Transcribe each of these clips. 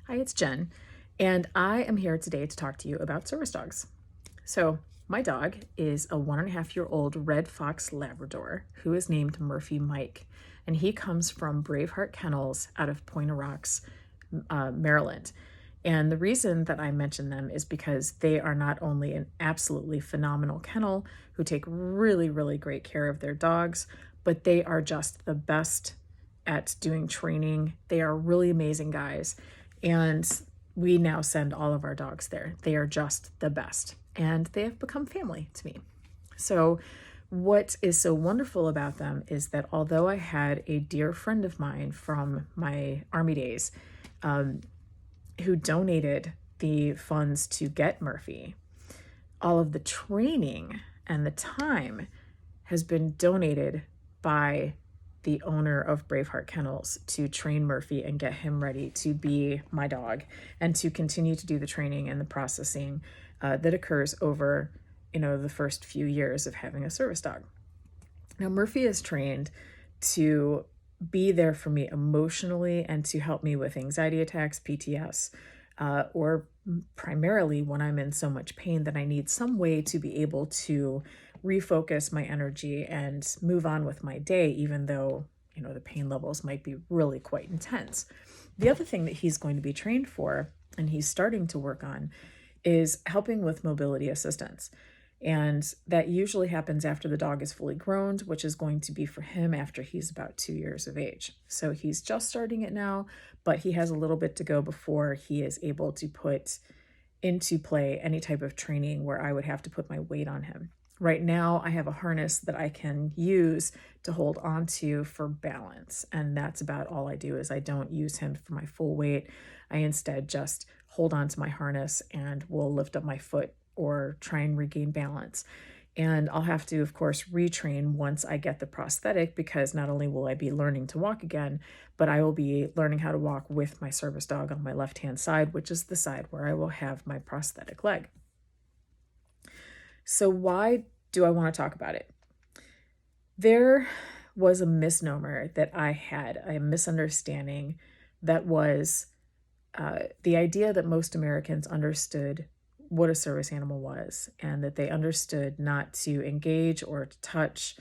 Hi, it's Jen, and I am here today to talk to you about service dogs. So, my dog is a 1.5-year-old red fox Labrador who is named Murphy Mike, and he comes from Braveheart Kennels out of Pointe aux Rocks, Maryland. And the reason that I mention them is because they are not only an absolutely phenomenal kennel who take really, really great care of their dogs, but they are just the best at doing training. They are really amazing guys. And we now send all of our dogs there. They are just the best. And they have become family to me. So, what is so wonderful about them is that although I had a dear friend of mine from my Army days who donated the funds to get Murphy, all of the training and the time has been donated by the owner of Braveheart Kennels to train Murphy and get him ready to be my dog and to continue to do the training and the processing that occurs over, the first few years of having a service dog. Now, Murphy is trained to be there for me emotionally and to help me with anxiety attacks, PTS, or primarily when I'm in so much pain that I need some way to be able to refocus my energy and move on with my day, even though, the pain levels might be really quite intense. The other thing that he's going to be trained for, and he's starting to work on, is helping with mobility assistance. And that usually happens after the dog is fully grown, which is going to be for him after he's about 2 years of age. So he's just starting it now, but he has a little bit to go before he is able to put into play any type of training where I would have to put my weight on him. Right now, I have a harness that I can use to hold onto for balance. And that's about all I do is I don't use him for my full weight. I instead just hold onto my harness and will lift up my foot or try and regain balance. And I'll have to, of course, retrain once I get the prosthetic because not only will I be learning to walk again, but I will be learning how to walk with my service dog on my left-hand side, which is the side where I will have my prosthetic leg. So why do I want to talk about it? There was a misnomer that I had, a misunderstanding that was the idea that most Americans understood what a service animal was and that they understood not to engage or to touch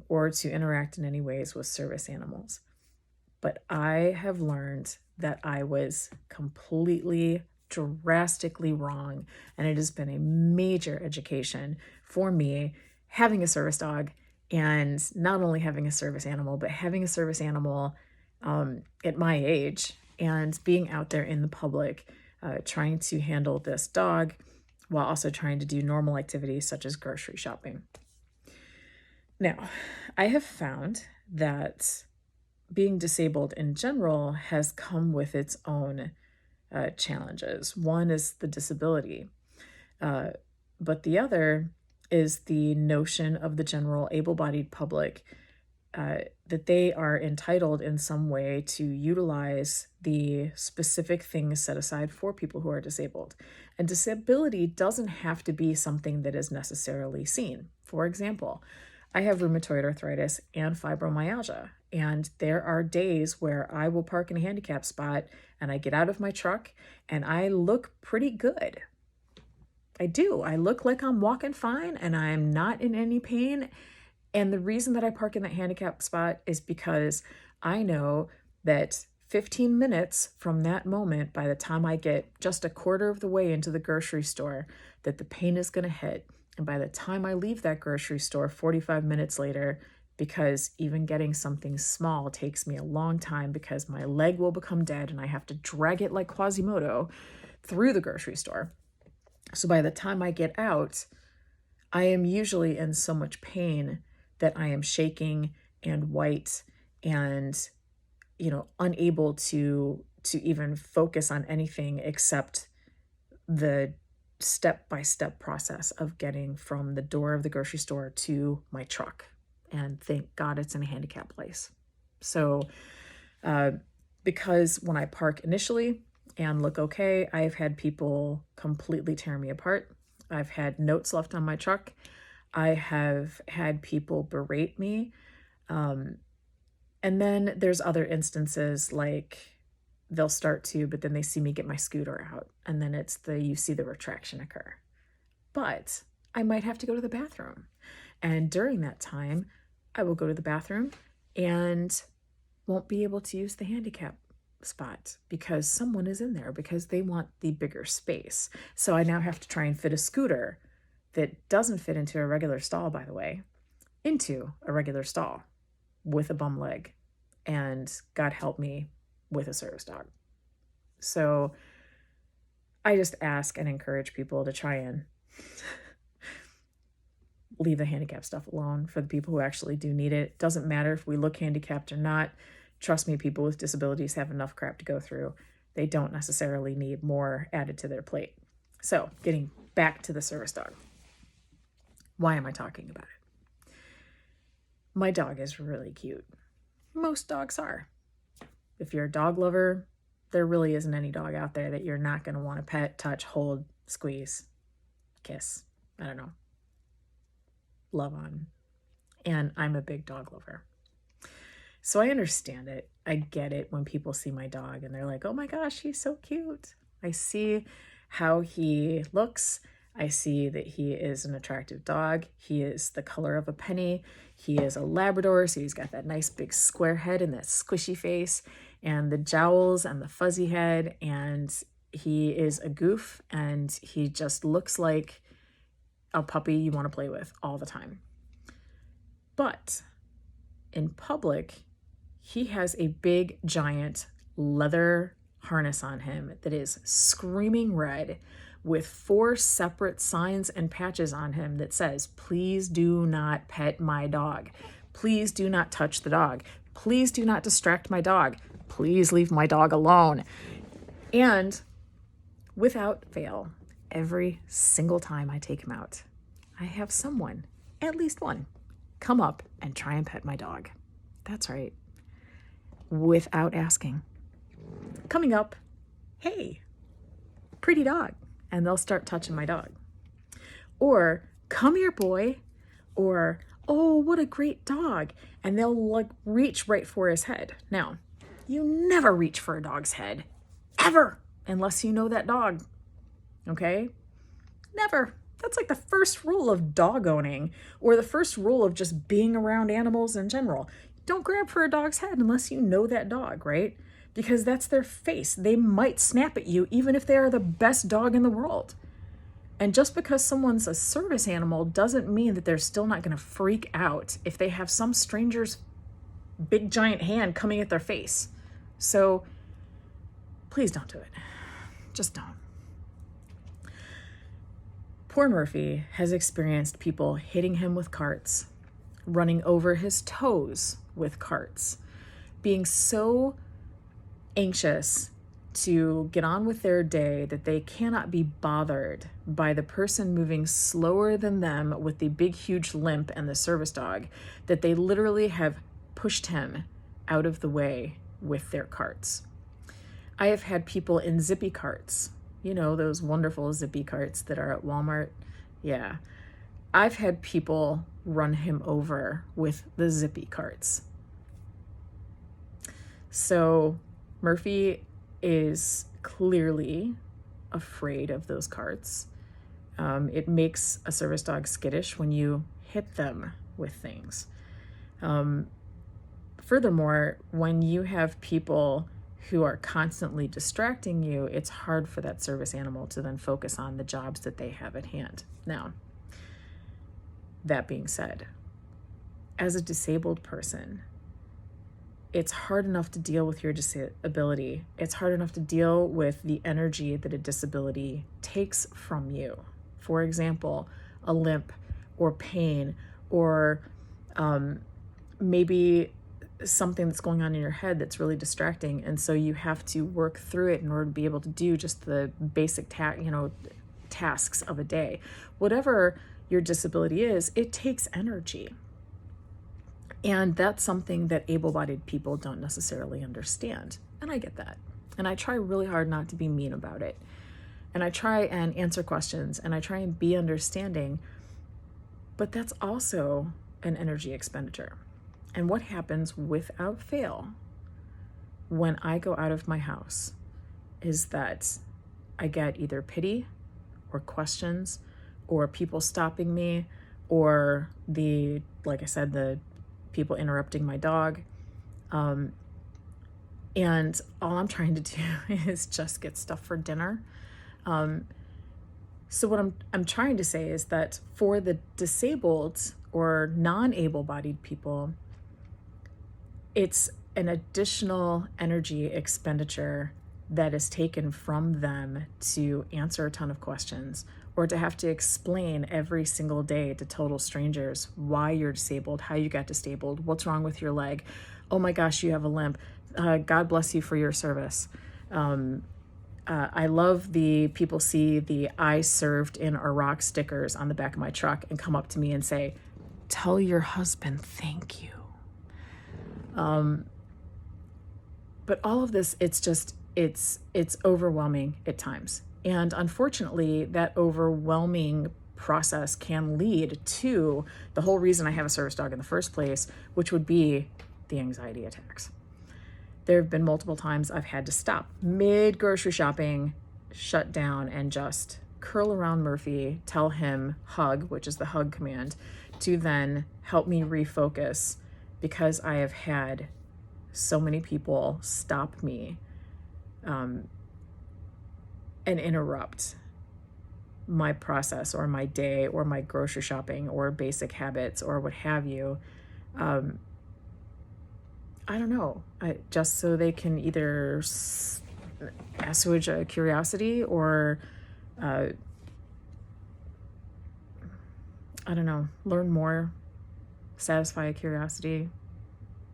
or to interact in any ways with service animals. But I have learned that I was completely, drastically wrong. And it has been a major education for me having a service dog and not only having a service animal, but having a service animal at my age and being out there in the public trying to handle this dog while also trying to do normal activities such as grocery shopping. Now, I have found that being disabled in general has come with its own challenges. One is the disability, but the other is the notion of the general able-bodied public that they are entitled in some way to utilize the specific things set aside for people who are disabled. And disability doesn't have to be something that is necessarily seen. For example, I have rheumatoid arthritis and fibromyalgia, and there are days where I will park in a handicap spot and I get out of my truck and I look pretty good. I do. I look like I'm walking fine and I'm not in any pain. And the reason that I park in that handicap spot is because I know that 15 minutes from that moment, by the time I get just a quarter of the way into the grocery store, that the pain is going to hit. And by the time I leave that grocery store 45 minutes later, because even getting something small takes me a long time because my leg will become dead and I have to drag it like Quasimodo through the grocery store. So by the time I get out, I am usually in so much pain that I am shaking and white and, unable to even focus on anything except the step-by-step process of getting from the door of the grocery store to my truck. And thank God it's in a handicap place. So, because when I park initially and look okay, I've had people completely tear me apart. I've had notes left on my truck. I have had people berate me. And then there's other instances like they'll start to, but then they see me get my scooter out, and then you see the retraction occur. But I might have to go to the bathroom. And during that time, I will go to the bathroom and won't be able to use the handicap spot because someone is in there because they want the bigger space. So I now have to try and fit a scooter that doesn't fit into a regular stall, by the way, into a regular stall with a bum leg. And God help me with a service dog. So I just ask and encourage people to try and leave the handicap stuff alone for the people who actually do need it. It doesn't matter if we look handicapped or not. Trust me, people with disabilities have enough crap to go through. They don't necessarily need more added to their plate. So getting back to the service dog. Why am I talking about it? My dog is really cute. Most dogs are. If you're a dog lover, there really isn't any dog out there that you're not going to want to pet, touch, hold, squeeze, kiss, I don't know, love on. And I'm a big dog lover. So I understand it. I get it when people see my dog and they're like, oh my gosh, he's so cute. I see how he looks. I see that he is an attractive dog. He is the color of a penny. He is a Labrador, so he's got that nice big square head and that squishy face and the jowls and the fuzzy head, and he is a goof, and he just looks like a puppy you want to play with all the time. But in public, he has a big, giant leather harness on him that is screaming red with 4 separate signs and patches on him that says, please do not pet my dog. Please do not touch the dog. Please do not distract my dog. Please leave my dog alone. And without fail, every single time I take him out, I have someone, at least one, come up and try and pet my dog. That's right. Without asking. Coming up, hey, pretty dog. And they'll start touching my dog. Or, come here, boy. Or, oh, what a great dog. And they'll reach right for his head. Now, you never reach for a dog's head. Ever. Unless you know that dog. Okay? Never. That's like the first rule of dog owning, or the first rule of just being around animals in general. Don't grab for a dog's head unless you know that dog, right? Because that's their face. They might snap at you even if they are the best dog in the world. And just because someone's a service animal doesn't mean that they're still not going to freak out if they have some stranger's big giant hand coming at their face. So please don't do it. Just don't. Poor Murphy has experienced people hitting him with carts, running over his toes with carts, being so anxious to get on with their day that they cannot be bothered by the person moving slower than them with the big huge limp and the service dog, that they literally have pushed him out of the way with their carts. I have had people in zippy carts, you know, those wonderful zippy carts that are at Walmart. Yeah. I've had people run him over with the zippy carts. So Murphy is clearly afraid of those carts. It makes a service dog skittish when you hit them with things. Furthermore, when you have people who are constantly distracting you, it's hard for that service animal to then focus on the jobs that they have at hand. Now, that being said, as a disabled person, it's hard enough to deal with your disability. It's hard enough to deal with the energy that a disability takes from you. For example, a limp or pain, or maybe something that's going on in your head that's really distracting, and so you have to work through it in order to be able to do just the basic tasks of a day. Whatever your disability is, it takes energy. And that's something that able-bodied people don't necessarily understand. And I get that. And I try really hard not to be mean about it. And I try and answer questions, and I try and be understanding. But that's also an energy expenditure. And what happens without fail when I go out of my house is that I get either pity or questions or people stopping me or like I said, the people interrupting my dog. And all I'm trying to do is just get stuff for dinner. So what I'm trying to say is that for the disabled or non-able-bodied people, it's an additional energy expenditure that is taken from them to answer a ton of questions or to have to explain every single day to total strangers why you're disabled, how you got disabled, what's wrong with your leg. Oh my gosh, you have a limp. God bless you for your service. I love the people see the I served in Iraq stickers on the back of my truck and come up to me and say, tell your husband thank you. But all of this, it's overwhelming at times. And unfortunately, that overwhelming process can lead to the whole reason I have a service dog in the first place, which would be the anxiety attacks. There have been multiple times I've had to stop mid-grocery shopping, shut down, and just curl around Murphy, tell him hug, which is the hug command, to then help me refocus because I have had so many people stop me and interrupt my process or my day or my grocery shopping or basic habits or what have you. I don't know, just so they can either assuage a curiosity or, I don't know, learn more, satisfy a curiosity,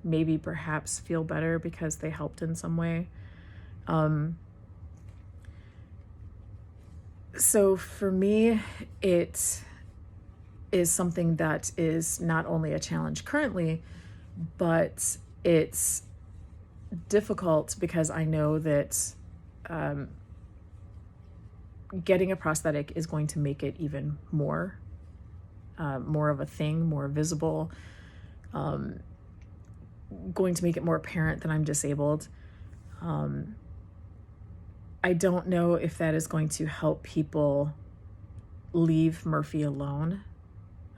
maybe perhaps feel better because they helped in some way. So for me, it is something that is not only a challenge currently, but it's difficult because I know that getting a prosthetic is going to make it even more of a thing, more visible, going to make it more apparent that I'm disabled. I don't know if that is going to help people leave Murphy alone.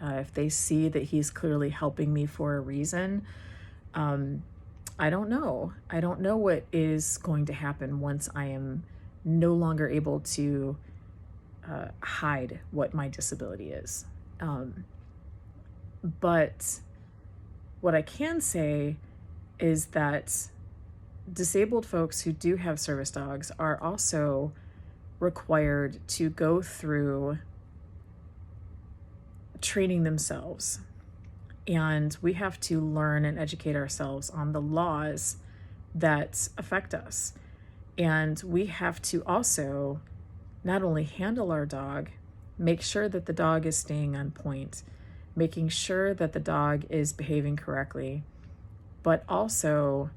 If they see that he's clearly helping me for a reason, I don't know. I don't know what is going to happen once I am no longer able to hide what my disability is. But what I can say is that disabled folks who do have service dogs are also required to go through training themselves. And we have to learn and educate ourselves on the laws that affect us. And we have to also not only handle our dog, make sure that the dog is staying on point, making sure that the dog is behaving correctly, but also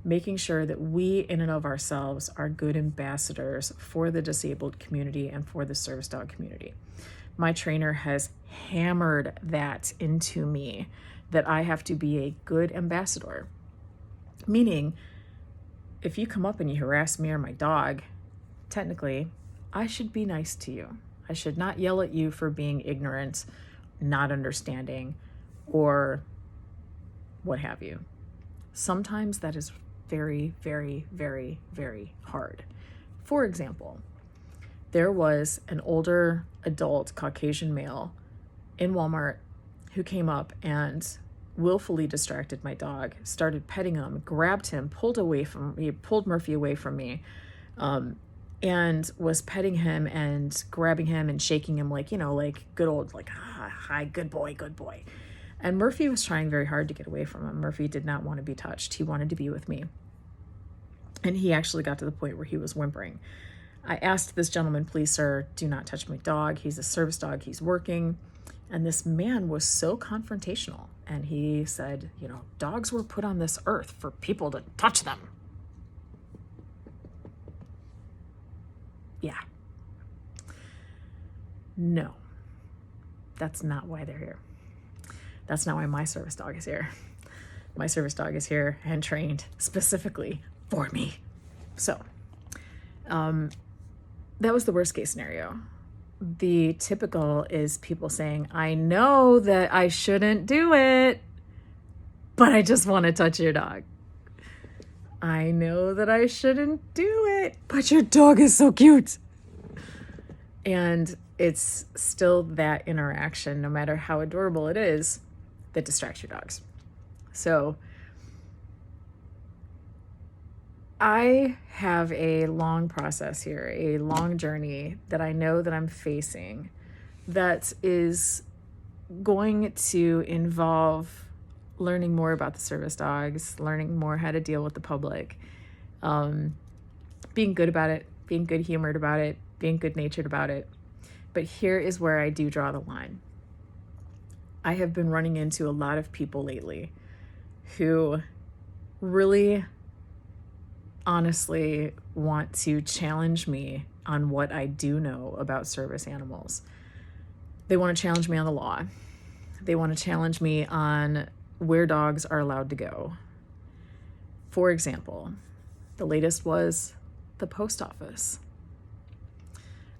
making sure that we in and of ourselves are good ambassadors for the disabled community and for the service dog community. My trainer has hammered that into me, that I have to be a good ambassador. Meaning, if you come up and you harass me or my dog, technically, I should be nice to you. I should not yell at you for being ignorant, not understanding, or what have you. Sometimes that is very, very, very, very hard. For example, there was an older adult Caucasian male in Walmart who came up and willfully distracted my dog, started petting him, grabbed him, pulled Murphy away from me, and was petting him and grabbing him and shaking him like good old, hi, good boy. And Murphy was trying very hard to get away from him. Murphy did not want to be touched. He wanted to be with me. And he actually got to the point where he was whimpering. I asked this gentleman, please, sir, do not touch my dog. He's a service dog. He's working. And this man was so confrontational. And he said, dogs were put on this earth for people to touch them. Yeah. No, that's not why they're here. That's not why my service dog is here. my service dog is here and trained specifically for me. So that was the worst case scenario. The typical is people saying, I know that I shouldn't do it, but I just want to touch your dog. I know that I shouldn't do it, but your dog is so cute. And it's still that interaction, no matter how adorable it is, that distracts your dogs. So I have a long process here, a long journey that I know that I'm facing that is going to involve learning more about the service dogs, learning more how to deal with the public, being good about it, being good humored about it, being good natured about it. But here is where I do draw the line. I have been running into a lot of people lately who really honestly want to challenge me on what I do know about service animals. They want to challenge me on the law. They want to challenge me on where dogs are allowed to go. For example, the latest was the post office.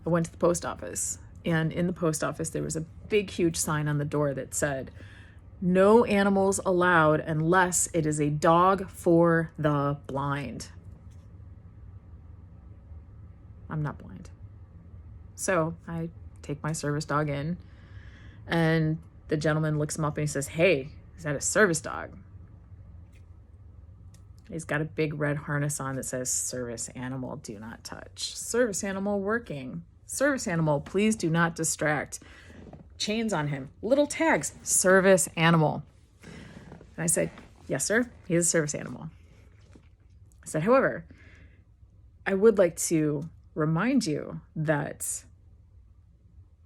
I went to the post office, and in the post office there was a big, huge sign on the door that said, "No animals allowed unless it is a dog for the blind." I'm not blind. So I take my service dog in, and the gentleman looks him up and he says, "Hey, is that a service dog?" He's got a big red harness on that says "Service animal, do not touch." Service animal working. Service animal, please do not distract. Chains on him, little tags, service animal. And I said, "Yes, sir, he is a service animal." I said, "However, I would like to remind you that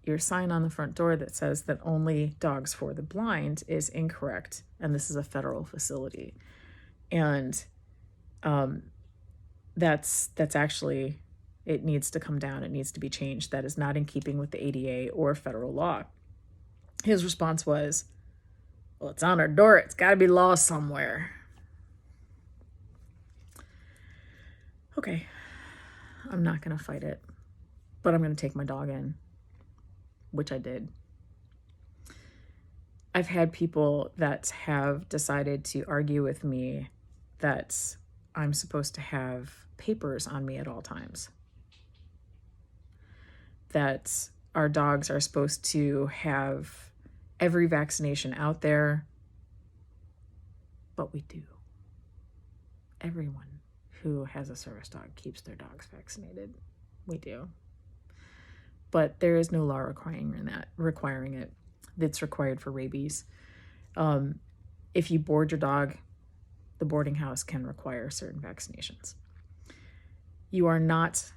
your sign on the front door that says that only dogs for the blind is incorrect, and this is a federal facility. And that's actually, it needs to come down. It needs to be changed. That is not in keeping with the ADA or federal law." His response was, "Well, it's on our door. It's got to be law somewhere." Okay, I'm not going to fight it, but I'm going to take my dog in, which I did. I've had people that have decided to argue with me that I'm supposed to have papers on me at all times, that our dogs are supposed to have every vaccination out there, but we do. Everyone who has a service dog keeps their dogs vaccinated. We do. But there is no law requiring it. It's required for rabies. If you board your dog, the boarding house can require certain vaccinations. You are not,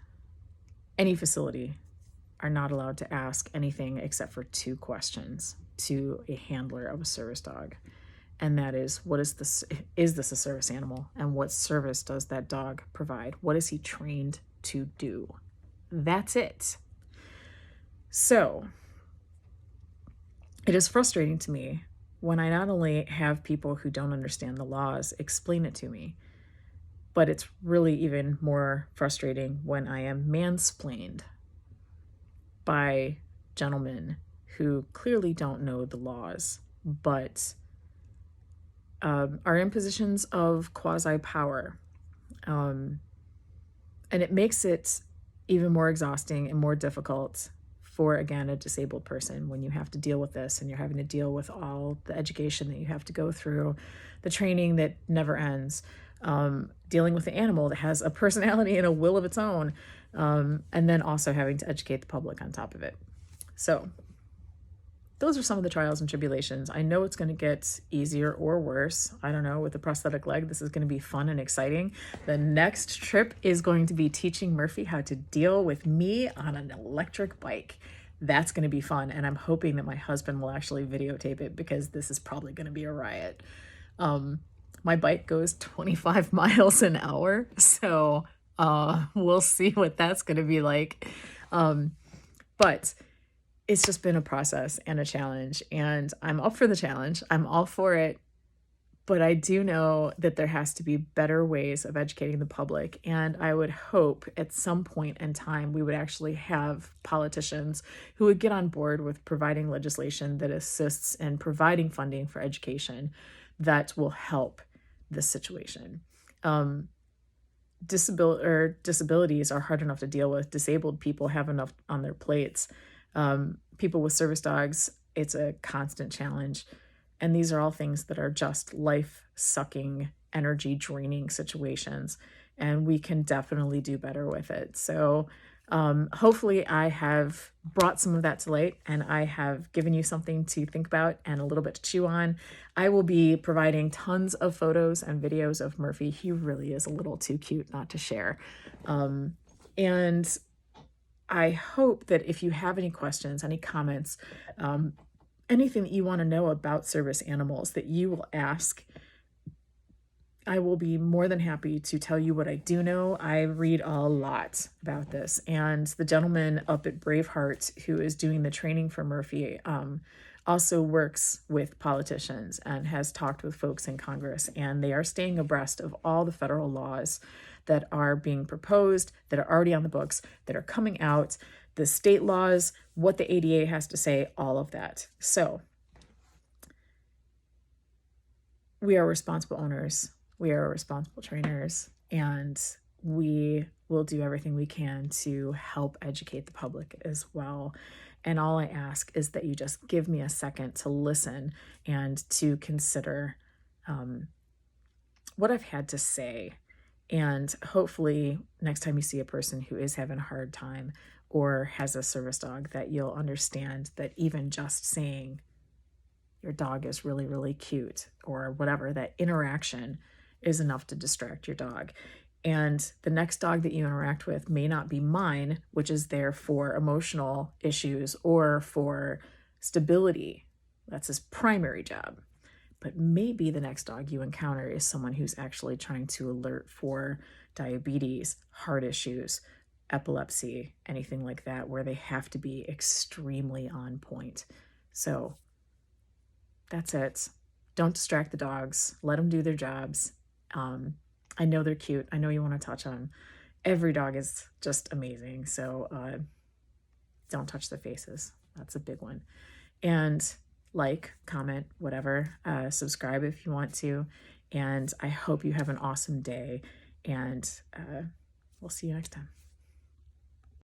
any facility are not allowed to ask anything except for 2 questions to a handler of a service dog. And that is, is this a service animal? And what service does that dog provide? What is he trained to do? That's it. So it is frustrating to me when I not only have people who don't understand the laws explain it to me, but it's really even more frustrating when I am mansplained by gentlemen who clearly don't know the laws, but are in positions of quasi-power. And it makes it even more exhausting and more difficult for, again, a disabled person when you have to deal with this and you're having to deal with all the education that you have to go through, the training that never ends, dealing with the animal that has a personality and a will of its own, and then also having to educate the public on top of it. So those are some of the trials and tribulations. I know it's going to get easier or worse. I don't know. With the prosthetic leg, this is going to be fun and exciting. The next trip is going to be teaching Murphy how to deal with me on an electric bike. That's going to be fun. And I'm hoping that my husband will actually videotape it because this is probably going to be a riot. My bike goes 25 miles an hour. So we'll see what that's going to be like. But it's just been a process and a challenge, and I'm up for the challenge. I'm all for it, But I do know that there has to be better ways of educating the public, and I would hope at some point in time we would actually have politicians who would get on board with providing legislation that assists in providing funding for education that will help this situation. Um, disabilities are hard enough to deal with. Disabled people have enough on their plates. People with service dogs, it's a constant challenge. And these are all things that are just life sucking, energy draining situations. And we can definitely do better with it. So, hopefully, I have brought some of that to light and I have given you something to think about and a little bit to chew on. I will be providing tons of photos and videos of Murphy. He really is a little too cute not to share. And I hope that if you have any questions, any comments, anything that you want to know about service animals, that you will ask. I will be more than happy to tell you what I do know. I read a lot about this. And the gentleman up at Braveheart who is doing the training for Murphy also works with politicians and has talked with folks in Congress. And they are staying abreast of all the federal laws that are being proposed, that are already on the books, that are coming out, the state laws, what the ADA has to say, all of that. So we are responsible owners. We are responsible trainers, and we will do everything we can to help educate the public as well. And all I ask is that you just give me a second to listen and to consider what I've had to say. And hopefully, next time you see a person who is having a hard time or has a service dog, that you'll understand that even just saying your dog is really, really cute or whatever, that interaction is enough to distract your dog. And the next dog that you interact with may not be mine, which is there for emotional issues or for stability. That's his primary job. But maybe the next dog you encounter is someone who's actually trying to alert for diabetes, heart issues, epilepsy, anything like that, where they have to be extremely on point. So that's it. Don't distract the dogs. Let them do their jobs. I know they're cute. I know you want to touch them. Every dog is just amazing. So don't touch their faces. That's a big one. And like, comment, whatever. Subscribe if you want to. And I hope you have an awesome day. And we'll see you next time.